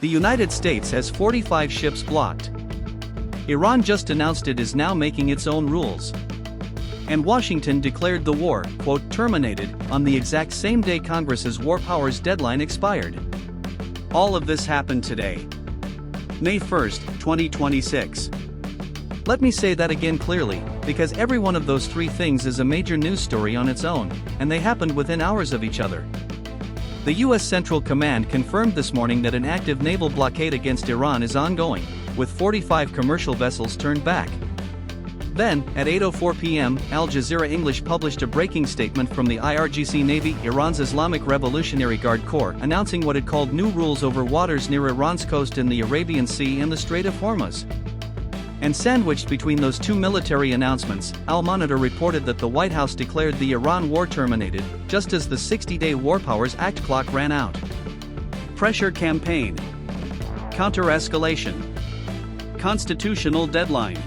The United States has 45 ships blocked. Iran just announced it is now making its own rules. And Washington declared the war, quote, terminated, on the exact same day Congress's war powers deadline expired. All of this happened today, May 1, 2026. Let me say that again clearly, because every one of those three things is a major news story on its own, and they happened within hours of each other. The U.S. Central Command confirmed this morning that an active naval blockade against Iran is ongoing, with 45 commercial vessels turned back. Then, at 8:04 p.m., Al Jazeera English published a breaking statement from the IRGC Navy, Iran's Islamic Revolutionary Guard Corps, announcing what it called new rules over waters near Iran's coast in the Arabian Sea and the Strait of Hormuz. And sandwiched between those two military announcements, Al Monitor reported that the White House declared the Iran war terminated, just as the 60-day War Powers Act clock ran out. Pressure campaign. Counter-escalation. Constitutional deadline.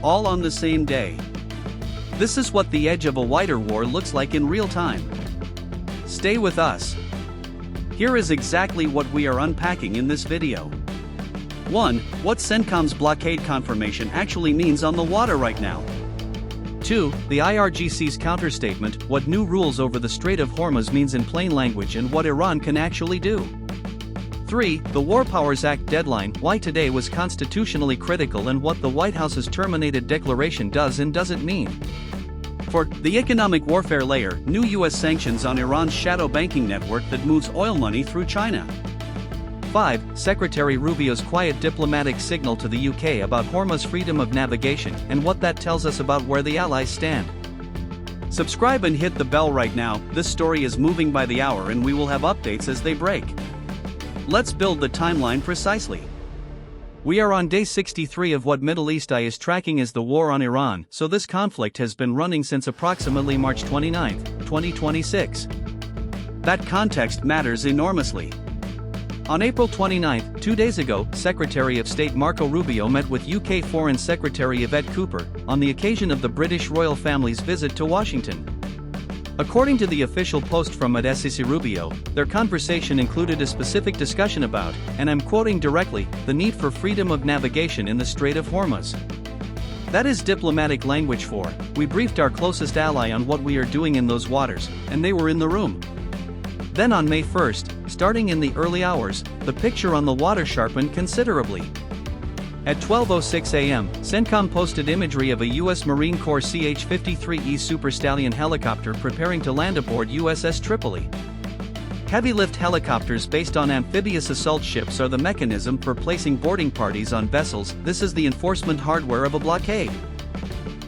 All on the same day. This is what the edge of a wider war looks like in real time. Stay with us. Here is exactly what we are unpacking in this video. 1. What CENTCOM's blockade confirmation actually means on the water right now. 2. The IRGC's counterstatement, what new rules over the Strait of Hormuz means in plain language and what Iran can actually do. 3. The War Powers Act deadline, why today was constitutionally critical and what the White House's terminated declaration does and doesn't mean. 4. The economic warfare layer, new U.S. sanctions on Iran's shadow banking network that moves oil money through China. 5. Secretary Rubio's quiet diplomatic signal to the UK about Hormuz freedom of navigation and what that tells us about where the Allies stand. Subscribe and hit the bell right now, this story is moving by the hour and we will have updates as they break. Let's build the timeline precisely. We are on day 63 of what Middle East Eye is tracking as the war on Iran, so this conflict has been running since approximately March 29, 2026. That context matters enormously. On April 29, 2 days ago, Secretary of State Marco Rubio met with UK Foreign Secretary Yvette Cooper, on the occasion of the British royal family's visit to Washington. According to the official post from SEC Rubio, their conversation included a specific discussion about, and I'm quoting directly, the need for freedom of navigation in the Strait of Hormuz. That is diplomatic language for, we briefed our closest ally on what we are doing in those waters, and they were in the room. Then on May 1, starting in the early hours, the picture on the water sharpened considerably. At 12:06 a.m., CENTCOM posted imagery of a U.S. Marine Corps CH-53E Super Stallion helicopter preparing to land aboard USS Tripoli. Heavy-lift helicopters based on amphibious assault ships are the mechanism for placing boarding parties on vessels. This is the enforcement hardware of a blockade.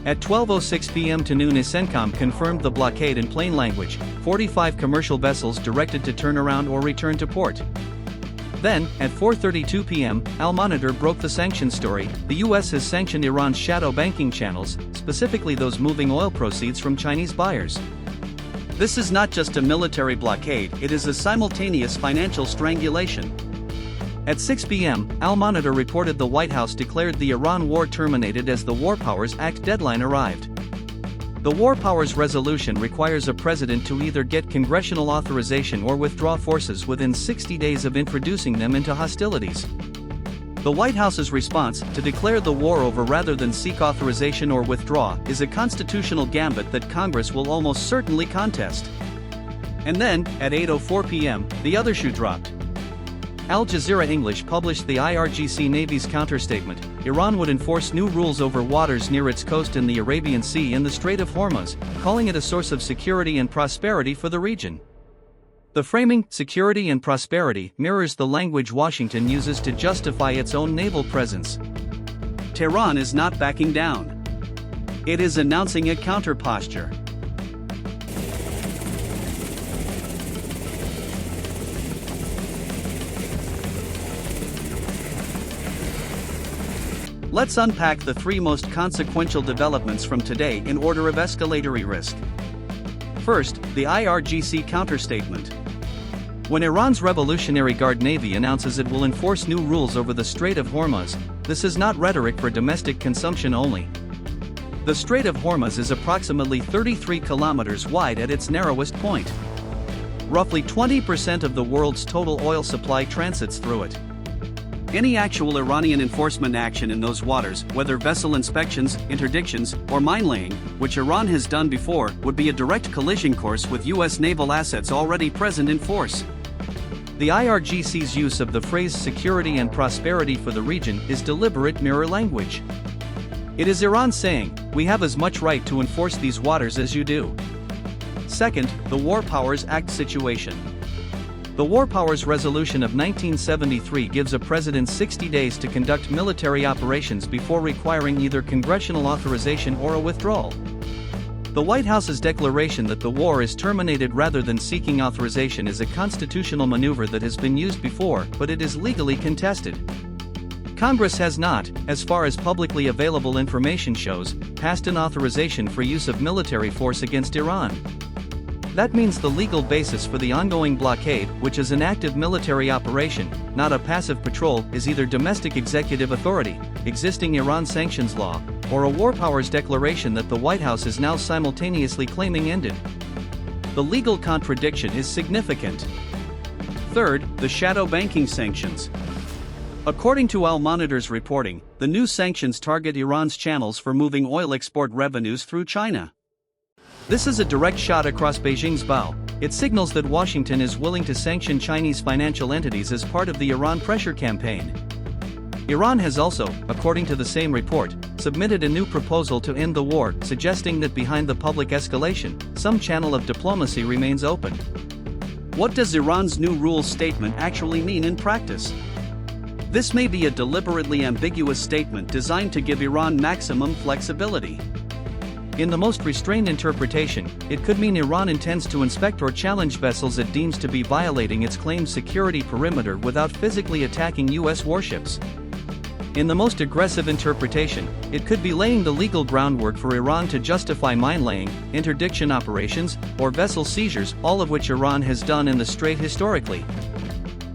At 12:06 p.m. to noon, CENTCOM confirmed the blockade in plain language, 45 commercial vessels directed to turn around or return to port. Then, at 4:32 p.m., Al Monitor broke the sanction story. The U.S. has sanctioned Iran's shadow banking channels, specifically those moving oil proceeds from Chinese buyers. This is not just a military blockade, it is a simultaneous financial strangulation. At 6 p.m., Al Monitor reported the White House declared the Iran war terminated as the War Powers Act deadline arrived. The War Powers resolution requires a president to either get congressional authorization or withdraw forces within 60 days of introducing them into hostilities. The White House's response, to declare the war over rather than seek authorization or withdraw, is a constitutional gambit that Congress will almost certainly contest. And then, at 8:04 p.m., the other shoe dropped. Al Jazeera English published the IRGC Navy's counterstatement. Iran would enforce new rules over waters near its coast in the Arabian Sea and the Strait of Hormuz, calling it a source of security and prosperity for the region. The framing, security and prosperity, mirrors the language Washington uses to justify its own naval presence. Tehran is not backing down. It is announcing a counterposture. Let's unpack the three most consequential developments from today in order of escalatory risk. First, the IRGC counterstatement. When Iran's Revolutionary Guard Navy announces it will enforce new rules over the Strait of Hormuz, this is not rhetoric for domestic consumption only. The Strait of Hormuz is approximately 33 kilometers wide at its narrowest point. Roughly 20% of the world's total oil supply transits through it. Any actual Iranian enforcement action in those waters, whether vessel inspections, interdictions, or mine-laying, which Iran has done before, would be a direct collision course with U.S. naval assets already present in force. The IRGC's use of the phrase security and prosperity for the region is deliberate mirror language. It is Iran saying, we have as much right to enforce these waters as you do. Second, the War Powers Act situation. The War Powers Resolution of 1973 gives a president 60 days to conduct military operations before requiring either congressional authorization or a withdrawal. The White House's declaration that the war is terminated rather than seeking authorization is a constitutional maneuver that has been used before, but it is legally contested. Congress has not, as far as publicly available information shows, passed an authorization for use of military force against Iran. That means the legal basis for the ongoing blockade, which is an active military operation, not a passive patrol, is either domestic executive authority, existing Iran sanctions law, or a war powers declaration that the White House is now simultaneously claiming ended. The legal contradiction is significant. Third, the shadow banking sanctions. According to Al Monitor's reporting, the new sanctions target Iran's channels for moving oil export revenues through China. This is a direct shot across Beijing's bow. It signals that Washington is willing to sanction Chinese financial entities as part of the Iran pressure campaign. Iran has also, according to the same report, submitted a new proposal to end the war, suggesting that behind the public escalation, some channel of diplomacy remains open. What does Iran's new rules statement actually mean in practice? This may be a deliberately ambiguous statement designed to give Iran maximum flexibility. In the most restrained interpretation, it could mean Iran intends to inspect or challenge vessels it deems to be violating its claimed security perimeter without physically attacking U.S. warships. In the most aggressive interpretation, it could be laying the legal groundwork for Iran to justify mine-laying, interdiction operations, or vessel seizures, all of which Iran has done in the Strait historically.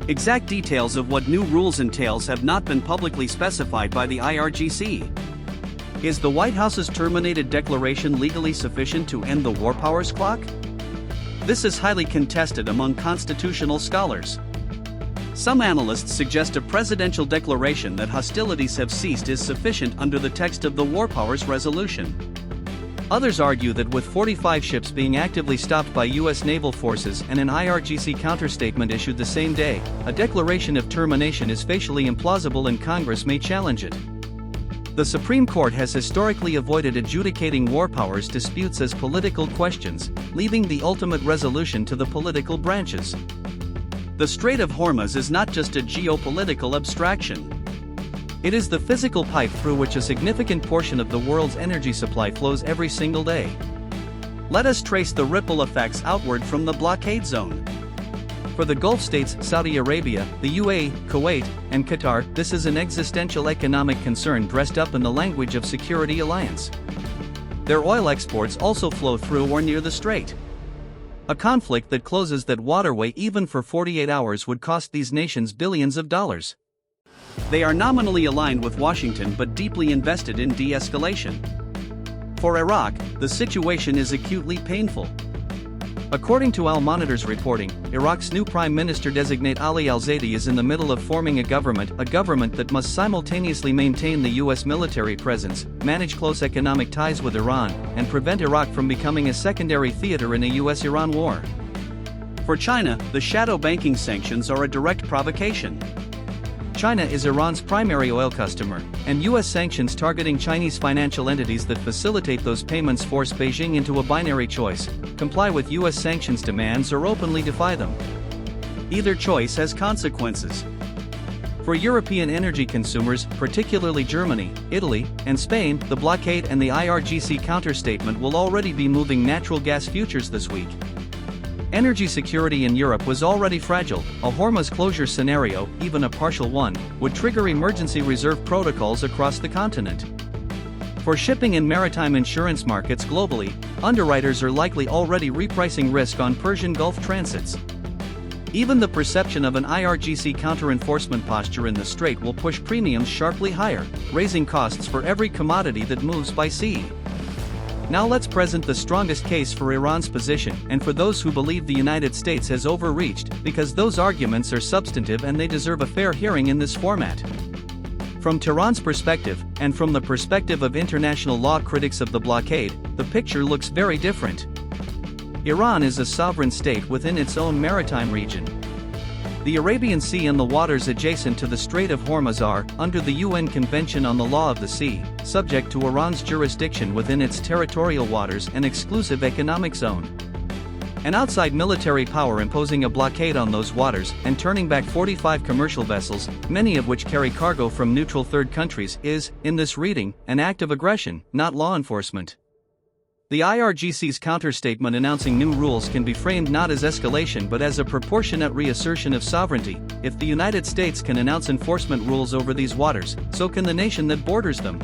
Exact details of what new rules entails have not been publicly specified by the IRGC. Is the White House's terminated declaration legally sufficient to end the war powers clock? This is highly contested among constitutional scholars. Some analysts suggest a presidential declaration that hostilities have ceased is sufficient under the text of the War Powers Resolution. Others argue that with 45 ships being actively stopped by U.S. naval forces and an IRGC counterstatement issued the same day, a declaration of termination is facially implausible and Congress may challenge it. The Supreme Court has historically avoided adjudicating war powers disputes as political questions, leaving the ultimate resolution to the political branches. The Strait of Hormuz is not just a geopolitical abstraction. It is the physical pipe through which a significant portion of the world's energy supply flows every single day. Let us trace the ripple effects outward from the blockade zone. For the Gulf states, Saudi Arabia, the UAE, Kuwait, and Qatar, this is an existential economic concern dressed up in the language of security alliance. Their oil exports also flow through or near the strait. A conflict that closes that waterway even for 48 hours would cost these nations billions of dollars. They are nominally aligned with Washington but deeply invested in de-escalation. For Iraq, the situation is acutely painful. According to Al Monitor's reporting, Iraq's new Prime Minister-designate Ali al-Zaidi is in the middle of forming a government that must simultaneously maintain the U.S. military presence, manage close economic ties with Iran, and prevent Iraq from becoming a secondary theater in a U.S.-Iran war. For China, the shadow banking sanctions are a direct provocation. China is Iran's primary oil customer, and U.S. sanctions targeting Chinese financial entities that facilitate those payments force Beijing into a binary choice: comply with U.S. sanctions demands or openly defy them. Either choice has consequences. For European energy consumers, particularly Germany, Italy, and Spain, the blockade and the IRGC counterstatement will already be moving natural gas futures this week. Energy security in Europe was already fragile. A Hormuz closure scenario, even a partial one, would trigger emergency reserve protocols across the continent. For shipping and maritime insurance markets globally, underwriters are likely already repricing risk on Persian Gulf transits. Even the perception of an IRGC counter-enforcement posture in the Strait will push premiums sharply higher, raising costs for every commodity that moves by sea. Now let's present the strongest case for Iran's position and for those who believe the United States has overreached, because those arguments are substantive and they deserve a fair hearing in this format. From Tehran's perspective, and from the perspective of international law critics of the blockade, the picture looks very different. Iran is a sovereign state within its own maritime region. The Arabian Sea and the waters adjacent to the Strait of Hormuz are, under the UN Convention on the Law of the Sea, subject to Iran's jurisdiction within its territorial waters and exclusive economic zone. An outside military power imposing a blockade on those waters and turning back 45 commercial vessels, many of which carry cargo from neutral third countries, is, in this reading, an act of aggression, not law enforcement. The IRGC's counterstatement announcing new rules can be framed not as escalation but as a proportionate reassertion of sovereignty. If the United States can announce enforcement rules over these waters, so can the nation that borders them.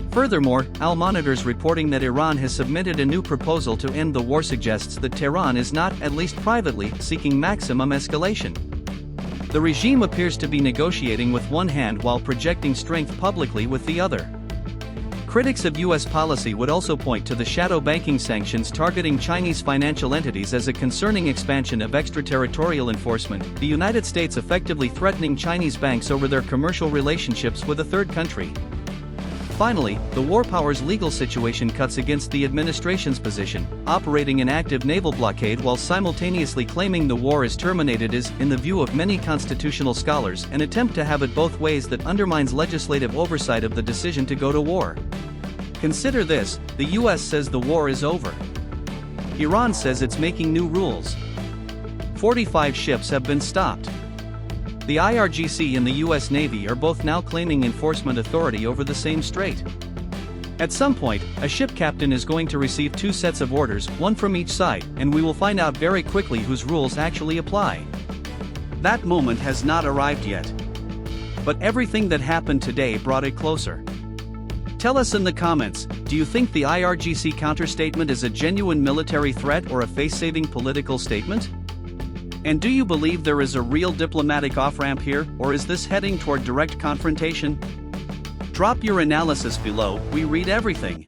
Furthermore, Al Monitor's reporting that Iran has submitted a new proposal to end the war suggests that Tehran is not, at least privately, seeking maximum escalation. The regime appears to be negotiating with one hand while projecting strength publicly with the other. Critics of U.S. policy would also point to the shadow banking sanctions targeting Chinese financial entities as a concerning expansion of extraterritorial enforcement, the United States effectively threatening Chinese banks over their commercial relationships with a third country. Finally, the war power's legal situation cuts against the administration's position. Operating an active naval blockade while simultaneously claiming the war is terminated is, in the view of many constitutional scholars, an attempt to have it both ways that undermines legislative oversight of the decision to go to war. Consider this: the US says the war is over. Iran says it's making new rules. 45 ships have been stopped. The IRGC and the US Navy are both now claiming enforcement authority over the same strait. At some point, a ship captain is going to receive two sets of orders, one from each side, and we will find out very quickly whose rules actually apply. That moment has not arrived yet. But everything that happened today brought it closer. Tell us in the comments, do you think the IRGC counterstatement is a genuine military threat or a face-saving political statement? And do you believe there is a real diplomatic off-ramp here, or is this heading toward direct confrontation? Drop your analysis below, we read everything.